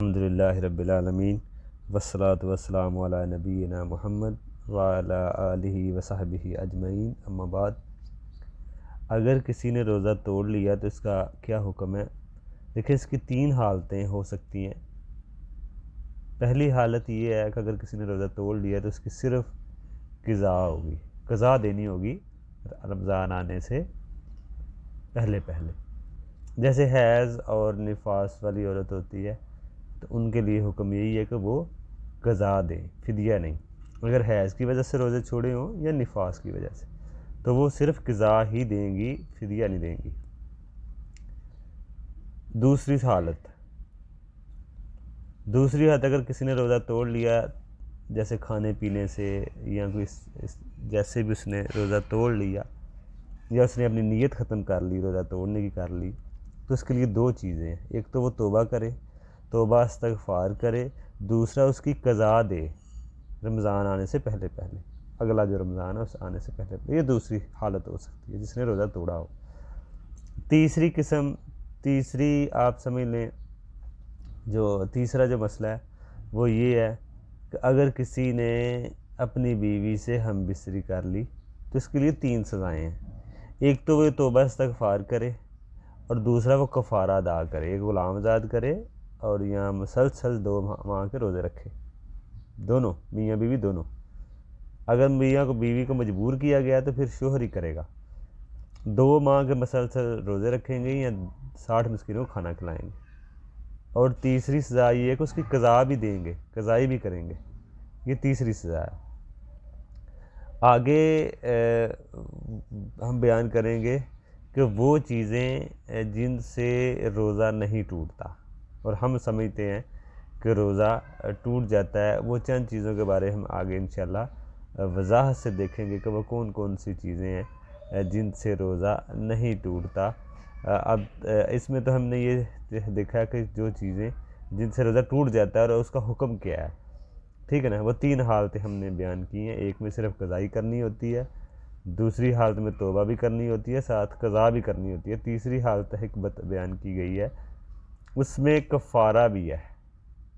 الحمدللہ رب العالمین والصلاة والسلام علی نبینا محمد وعلی آلہ وصحبہ اجمعین، اما بعد۔ اگر کسی نے روزہ توڑ لیا تو اس کا کیا حکم ہے؟ دیکھیں، اس کی تین حالتیں ہو سکتی ہیں۔ پہلی حالت یہ ہے کہ اگر کسی نے روزہ توڑ لیا تو اس کی صرف قضا دینی ہوگی رمضان آنے سے پہلے جیسے حیض اور نفاس والی عورت ہوتی ہے تو ان کے لیے حکم یہی ہے کہ وہ قضا دیں، فدیہ نہیں۔ اگر حیض کی وجہ سے روزے چھوڑے ہوں یا نفاس کی وجہ سے تو وہ صرف قضا ہی دیں گی، فدیہ نہیں دیں گی۔ دوسری حالت اگر کسی نے روزہ توڑ لیا جیسے کھانے پینے سے یا کوئی جیسے بھی اس نے روزہ توڑ لیا یا اس نے اپنی نیت ختم کر لی، روزہ توڑنے کی کر لی، تو اس کے لیے دو چیزیں ہیں۔ ایک تو وہ توبہ کرے، توبہ استغفار کرے، دوسرا اس کی قضا دے رمضان آنے سے پہلے اگلا جو رمضان ہے اس آنے سے پہلے۔ یہ دوسری حالت ہو سکتی ہے جس نے روزہ توڑا ہو۔ تیسری آپ سمجھ لیں، تیسرا جو مسئلہ ہے وہ یہ ہے کہ اگر کسی نے اپنی بیوی سے ہم بستری کر لی تو اس کے لیے تین سزائیں ہیں۔ ایک تو وہ توبہ استغفار کرے اور دوسرا وہ کفارہ ادا کرے، ایک غلام آزاد کرے اور یہاں مسلسل 2 ماہ کے روزے رکھے، دونوں میاں بیوی دونوں۔ اگر بیوی کو مجبور کیا گیا تو پھر شوہر ہی کرے گا۔ 2 ماہ کے مسلسل روزے رکھیں گے یا 60 مسکینوں کو کھانا کھلائیں گے۔ اور تیسری سزا یہ ہے کہ اس کی قضا بھی دیں گے، قضائی بھی کریں گے۔ یہ تیسری سزا ہے۔ آگے ہم بیان کریں گے کہ وہ چیزیں جن سے روزہ نہیں ٹوٹتا اور ہم سمجھتے ہیں کہ روزہ ٹوٹ جاتا ہے، وہ چند چیزوں کے بارے ہم آگے انشاءاللہ وضاحت سے دیکھیں گے کہ وہ کون کون سی چیزیں ہیں جن سے روزہ نہیں ٹوٹتا۔ اب اس میں تو ہم نے یہ دیکھا کہ جو چیزیں جن سے روزہ ٹوٹ جاتا ہے اور اس کا حکم کیا ہے، ٹھیک ہے نا، وہ 3 حالتیں ہم نے بیان کی ہیں۔ ایک میں صرف قضائی کرنی ہوتی ہے، دوسری حالت میں توبہ بھی کرنی ہوتی ہے، ساتھ قضا بھی کرنی ہوتی ہے، تیسری حالت حکمت بیان کی گئی ہے، اس میں کفارہ بھی ہے۔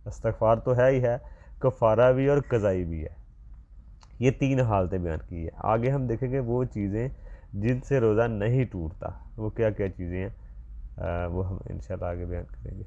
استغفار تو ہے ہی ہے، کفارہ بھی اور قضائی بھی ہے۔ یہ 3 حالتیں بیان کی ہیں۔ آگے ہم دیکھیں گے وہ چیزیں جن سے روزہ نہیں ٹوٹتا، وہ کیا کیا چیزیں ہیں، وہ ہم انشاءاللہ آگے بیان کریں گے۔